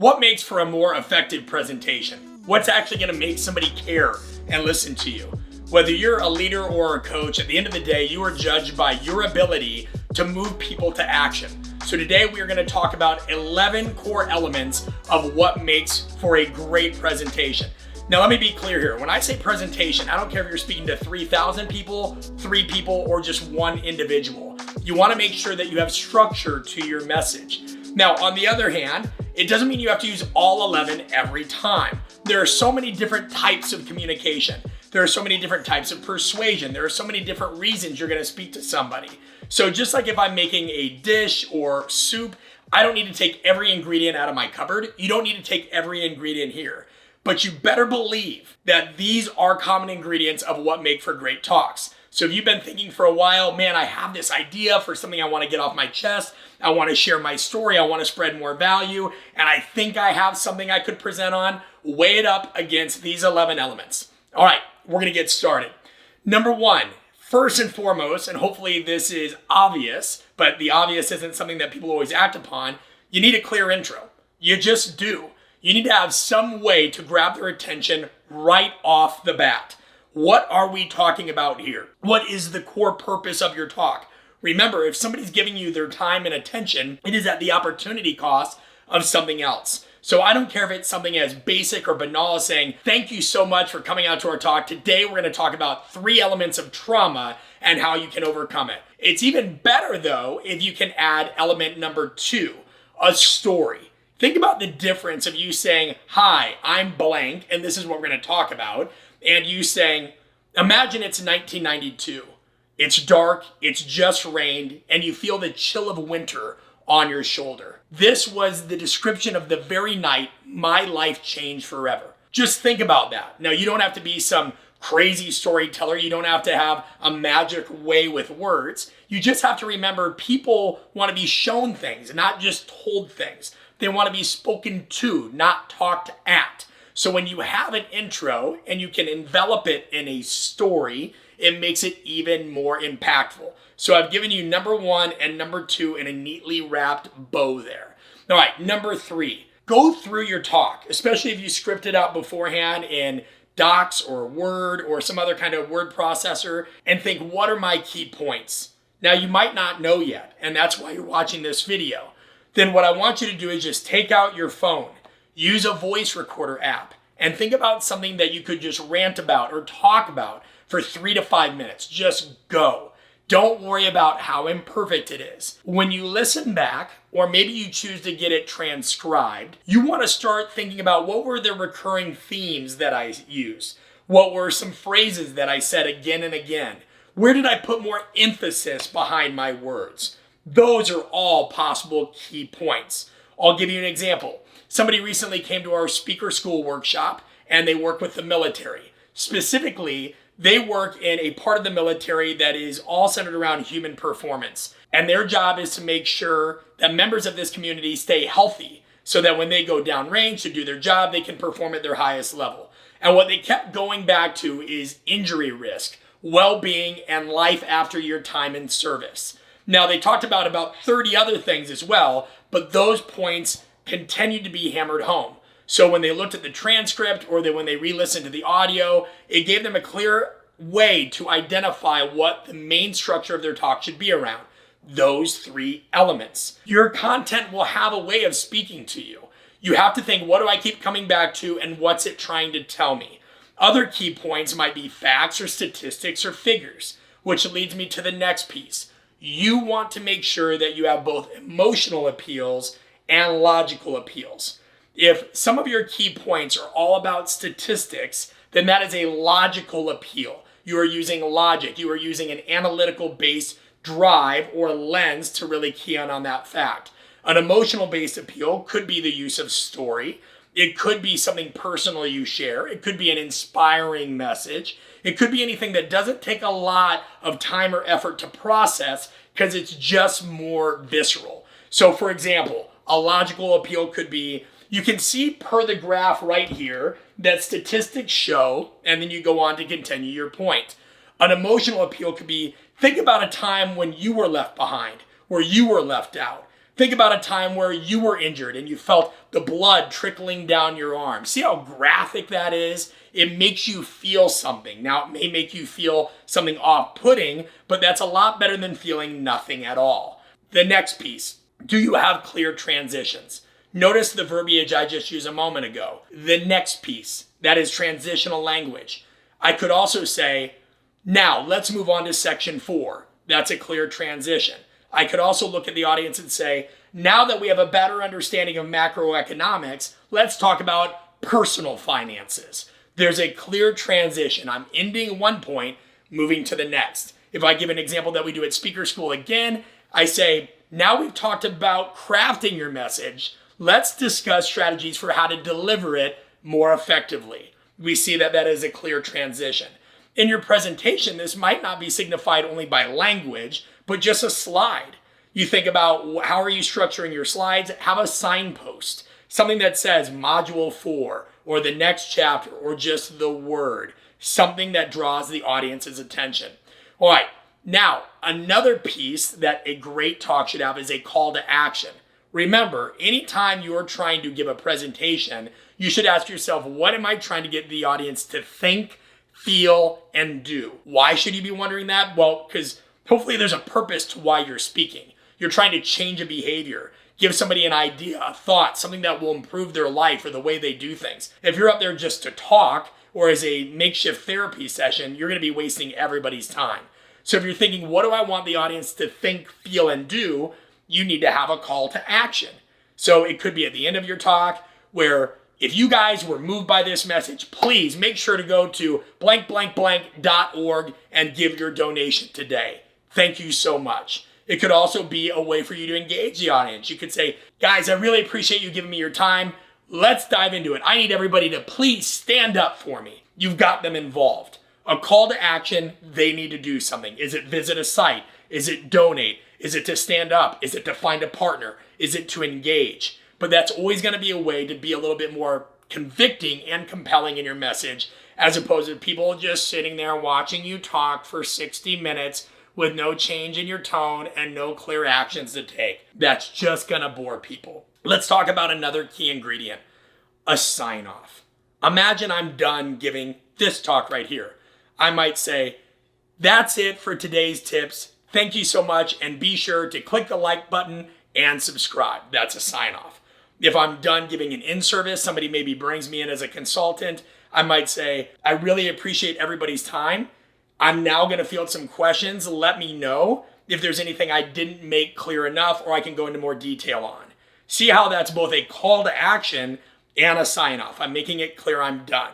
What makes for a more effective presentation? What's actually going to make somebody care and listen to you? Whether you're a leader or a coach, at the end of the day, you are judged by your ability to move people to action. So today we are going to talk about 11 core elements of what makes for a great presentation. Now let me be clear here. When I say presentation, I don't care if you're speaking to 3,000 people, 3 people, or just one individual. You want to make sure that you have structure to your message. Now, on the other hand, it doesn't mean you have to use all 11 every time. There are so many different types of communication. There are so many different types of persuasion. There are so many different reasons you're going to speak to somebody. So just like if I'm making a dish or soup, I don't need to take every ingredient out of my cupboard. You don't need to take every ingredient here. But you better believe that these are common ingredients of what make for great talks. So if you've been thinking for a while, man, I have this idea for something I want to get off my chest. I want to share my story. I want to spread more value. And I think I have something I could present on. Weigh it up against these 11 elements. All right, we're going to get started. Number 1, first and foremost, and hopefully this is obvious, but the obvious isn't something that people always act upon, you need a clear intro. You just do. You need to have some way to grab their attention right off the bat. What are we talking about here? What is the core purpose of your talk? Remember, if somebody's giving you their time and attention, it is at the opportunity cost of something else. So I don't care if it's something as basic or banal as saying, thank you so much for coming out to our talk. Today, we're going to talk about 3 elements of trauma and how you can overcome it. It's even better, though, if you can add element number 2, a story. Think about the difference of you saying, hi, I'm blank, and this is what we're going to talk about, and you saying, imagine it's 1992. It's dark, it's just rained, and you feel the chill of winter on your shoulder. This was the description of the very night my life changed forever. Just think about that. Now, you don't have to be some crazy storyteller. You don't have to have a magic way with words. You just have to remember people want to be shown things, not just told things. They want to be spoken to, not talked at. So when you have an intro and you can envelop it in a story, it makes it even more impactful. So I've given you number 1 and number 2 in a neatly wrapped bow there. All right, number 3, go through your talk, especially if you script it out beforehand in Docs or Word or some other kind of word processor, and think, what are my key points? Now, you might not know yet, and that's why you're watching this video. Then what I want you to do is just take out your phone, use a voice recorder app, and think about something that you could just rant about or talk about for 3 to 5 minutes. Just go. Don't worry about how imperfect it is. When you listen back, or maybe you choose to get it transcribed, you want to start thinking about what were the recurring themes that I used? What were some phrases that I said again and again? Where did I put more emphasis behind my words? Those are all possible key points. I'll give you an example. Somebody recently came to our speaker school workshop and they work with the military. Specifically, they work in a part of the military that is all centered around human performance. And their job is to make sure that members of this community stay healthy so that when they go downrange to do their job, they can perform at their highest level. And what they kept going back to is injury risk, well-being, and life after your time in service. Now, they talked about 30 other things as well, but those points continued to be hammered home. So when they looked at the transcript or when they re-listened to the audio, it gave them a clear way to identify what the main structure of their talk should be around. Those 3 elements. Your content will have a way of speaking to you. You have to think, what do I keep coming back to and what's it trying to tell me? Other key points might be facts or statistics or figures, which leads me to the next piece. You want to make sure that you have both emotional appeals and logical appeals. If some of your key points are all about statistics, then that is a logical appeal. You are using logic. You are using an analytical-based drive or lens to really key on that fact. An emotional-based appeal could be the use of story. It could be something personal you share. It could be an inspiring message. It could be anything that doesn't take a lot of time or effort to process because it's just more visceral. So for example, a logical appeal could be, you can see per the graph right here that statistics show, and then you go on to continue your point. An emotional appeal could be, think about a time when you were left behind, where you were left out. Think about a time where you were injured and you felt the blood trickling down your arm. See how graphic that is? It makes you feel something. Now, it may make you feel something off-putting, but that's a lot better than feeling nothing at all. The next piece, do you have clear transitions? Notice the verbiage I just used a moment ago. The next piece, that is transitional language. I could also say, now let's move on to section 4. That's a clear transition. I could also look at the audience and say, now that we have a better understanding of macroeconomics, let's talk about personal finances. There's a clear transition. I'm ending one point, moving to the next. If I give an example that we do at speaker school again, I say, now we've talked about crafting your message. Let's discuss strategies for how to deliver it more effectively. We see that that is a clear transition. In your presentation, this might not be signified only by language, but just a slide. You think about how are you structuring your slides? Have a signpost, something that says module 4 or the next chapter or just the word, something that draws the audience's attention. All right, now another piece that a great talk should have is a call to action. Remember, anytime you're trying to give a presentation, you should ask yourself, what am I trying to get the audience to think, feel, and do? Why should you be wondering that? Well, because hopefully there's a purpose to why you're speaking. You're trying to change a behavior, give somebody an idea, a thought, something that will improve their life or the way they do things. If you're up there just to talk or as a makeshift therapy session, you're going to be wasting everybody's time. So if you're thinking, what do I want the audience to think, feel, and do? You need to have a call to action. So it could be at the end of your talk where if you guys were moved by this message, please make sure to go to blank.org and give your donation today. Thank you so much. It could also be a way for you to engage the audience. You could say, guys, I really appreciate you giving me your time. Let's dive into it. I need everybody to please stand up for me. You've got them involved. A call to action, they need to do something. Is it visit a site? Is it donate? Is it to stand up? Is it to find a partner? Is it to engage? But that's always going to be a way to be a little bit more convicting and compelling in your message, as opposed to people just sitting there watching you talk for 60 minutes with no change in your tone and no clear actions to take. That's just gonna bore people. Let's talk about another key ingredient, a sign off. Imagine I'm done giving this talk right here. I might say, that's it for today's tips. Thank you so much, and be sure to click the like button and subscribe. That's a sign off. If I'm done giving an in-service, somebody maybe brings me in as a consultant, I might say, I really appreciate everybody's time. I'm now going to field some questions. Let me know if there's anything I didn't make clear enough or I can go into more detail on. See how that's both a call to action and a sign-off. I'm making it clear I'm done.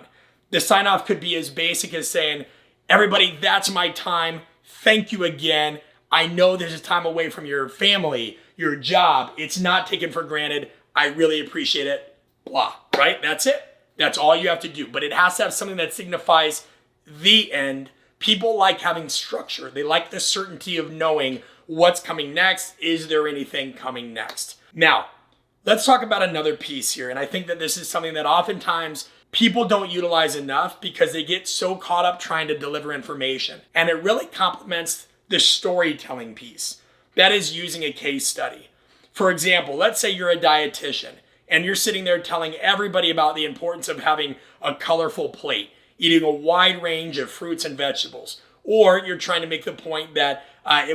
The sign-off could be as basic as saying, everybody, that's my time. Thank you again. I know this is time away from your family, your job. It's not taken for granted. I really appreciate it. Blah, right? That's it. That's all you have to do. But it has to have something that signifies the end. People like having structure. They like the certainty of knowing what's coming next. Is there anything coming next? Now, let's talk about another piece here. And I think that this is something that oftentimes people don't utilize enough because they get so caught up trying to deliver information. And it really complements the storytelling piece. That is using a case study. For example, let's say you're a dietitian and you're sitting there telling everybody about the importance of having a colorful plate, eating a wide range of fruits and vegetables. Or you're trying to make the point that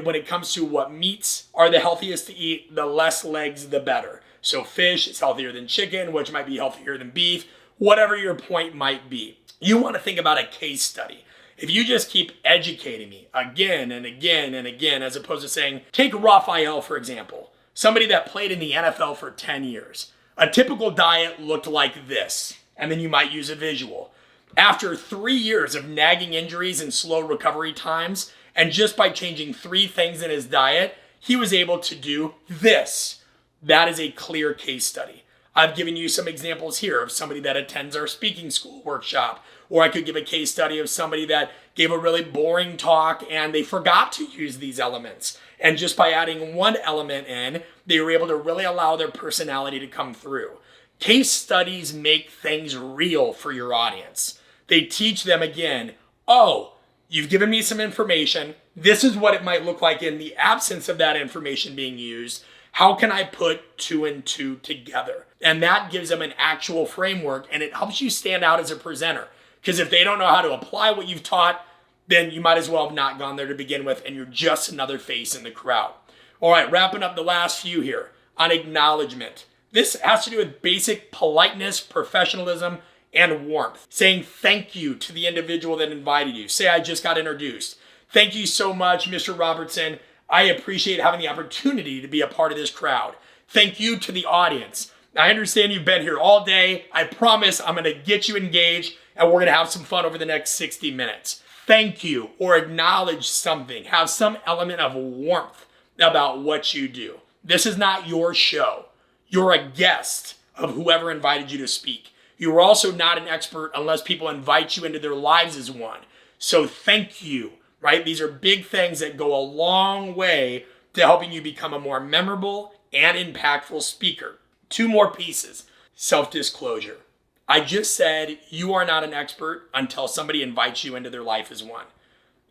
when it comes to what meats are the healthiest to eat, the less legs, the better. So fish is healthier than chicken, which might be healthier than beef, whatever your point might be. You want to think about a case study. If you just keep educating me again and again and again, as opposed to saying, take Raphael, for example, somebody that played in the NFL for 10 years. A typical diet looked like this, and then you might use a visual. After 3 years of nagging injuries and slow recovery times, and just by changing 3 things in his diet, he was able to do this. That is a clear case study. I've given you some examples here of somebody that attends our speaking school workshop, or I could give a case study of somebody that gave a really boring talk and they forgot to use these elements. And just by adding one element in, they were able to really allow their personality to come through. Case studies make things real for your audience. They teach them again, oh, you've given me some information. This is what it might look like in the absence of that information being used. How can I put 2 and 2 together? And that gives them an actual framework, and it helps you stand out as a presenter. Because if they don't know how to apply what you've taught, then you might as well have not gone there to begin with, and you're just another face in the crowd. All right, wrapping up the last few here on acknowledgement. This has to do with basic politeness, professionalism, and warmth. Saying thank you to the individual that invited you. Say, I just got introduced. Thank you so much, Mr. Robertson. I appreciate having the opportunity to be a part of this crowd. Thank you to the audience. I understand you've been here all day. I promise I'm going to get you engaged, and we're going to have some fun over the next 60 minutes. Thank you, or acknowledge something. Have some element of warmth about what you do. This is not your show. You're a guest of whoever invited you to speak. You're also not an expert unless people invite you into their lives as one. So thank you, right? These are big things that go a long way to helping you become a more memorable and impactful speaker. 2 more pieces. Self-disclosure. I just said you are not an expert until somebody invites you into their life as one.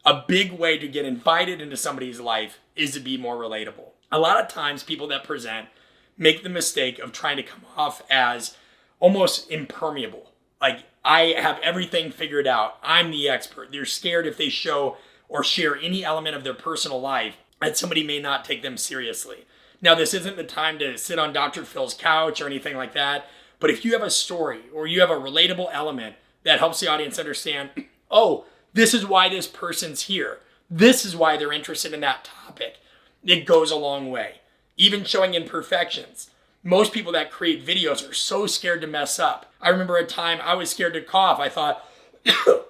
A big way to get invited into somebody's life is to be more relatable. A lot of times people that present make the mistake of trying to come off as almost impermeable. Like, I have everything figured out. I'm the expert. They're scared if they show or share any element of their personal life that somebody may not take them seriously. Now, this isn't the time to sit on Dr. Phil's couch or anything like that. But if you have a story or you have a relatable element that helps the audience understand, oh, this is why this person's here. This is why they're interested in that topic. It goes a long way. Even showing imperfections. Most people that create videos are so scared to mess up. I remember a time I was scared to cough. I thought,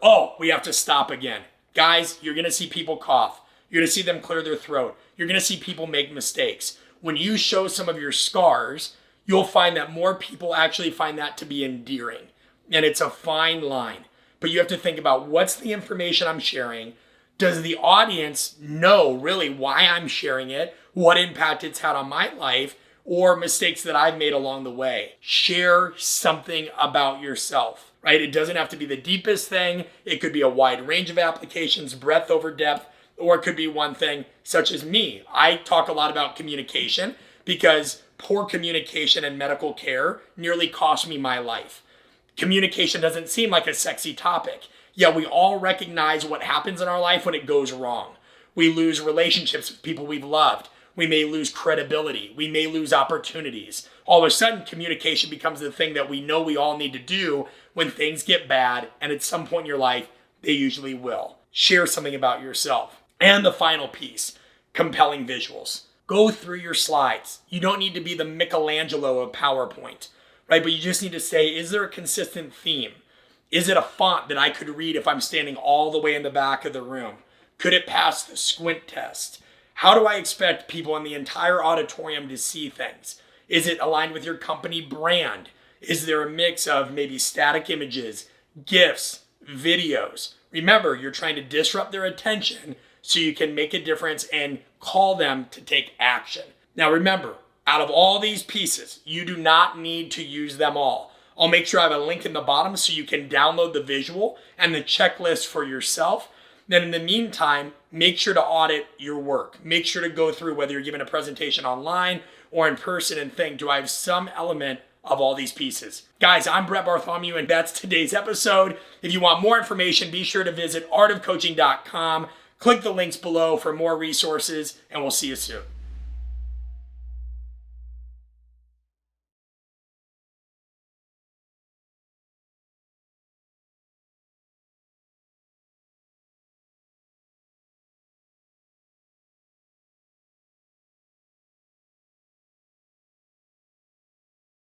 oh, we have to stop again. Guys, you're going to see people cough. You're going to see them clear their throat. You're going to see people make mistakes. When you show some of your scars, you'll find that more people actually find that to be endearing. And it's a fine line. But you have to think about, what's the information I'm sharing? Does the audience know really why I'm sharing it? What impact it's had on my life? Or mistakes that I've made along the way? Share something about yourself, right? It doesn't have to be the deepest thing. It could be a wide range of applications, breadth over depth, or it could be one thing, such as me. I talk a lot about communication because poor communication in medical care nearly cost me my life. Communication doesn't seem like a sexy topic, yet we all recognize what happens in our life when it goes wrong. We lose relationships with people we've loved. We may lose credibility. We may lose opportunities. All of a sudden, communication becomes the thing that we know we all need to do when things get bad, and at some point in your life, they usually will. Share something about yourself. And the final piece, compelling visuals. Go through your slides. You don't need to be the Michelangelo of PowerPoint, right? But you just need to say, is there a consistent theme? Is it a font that I could read if I'm standing all the way in the back of the room? Could it pass the squint test? How do I expect people in the entire auditorium to see things? Is it aligned with your company brand? Is there a mix of maybe static images, GIFs, videos? Remember, you're trying to disrupt their attention so you can make a difference and call them to take action. Now remember, out of all these pieces, you do not need to use them all. I'll make sure I have a link in the bottom so you can download the visual and the checklist for yourself. Then in the meantime, make sure to audit your work. Make sure to go through whether you're giving a presentation online or in person and think, do I have some element of all these pieces? Guys, I'm Brett Bartholomew, and that's today's episode. If you want more information, be sure to visit artofcoaching.com. Click the links below for more resources, and we'll see you soon.